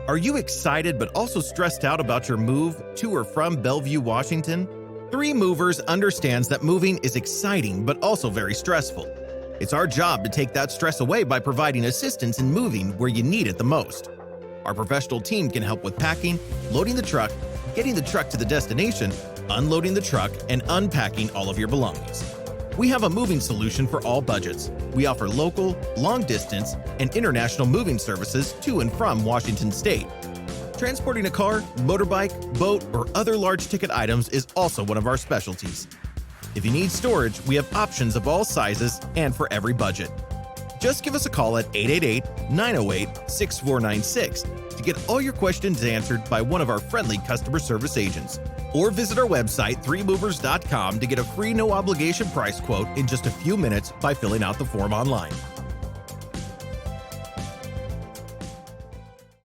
Are you excited but also stressed out about your move to or from Bellevue, Washington? Three Movers understands that moving is exciting but also very stressful. It's our job to take that stress away by providing assistance in moving where you need it the most. Our professional team can help with packing, loading the truck, getting the truck to the destination, unloading the truck, and unpacking all of your belongings. We have a moving solution for all budgets. We offer local, long-distance, and international moving services to and from Washington State. Transporting a car, motorbike, boat, or other large-ticket items is also one of our specialties. If you need storage, we have options of all sizes and for every budget. Just give us a call at 888-908-6496 to get all your questions answered by one of our friendly customer service agents. Or visit our website, 3movers.com, to get a free no-obligation price quote in just a few minutes by filling out the form online.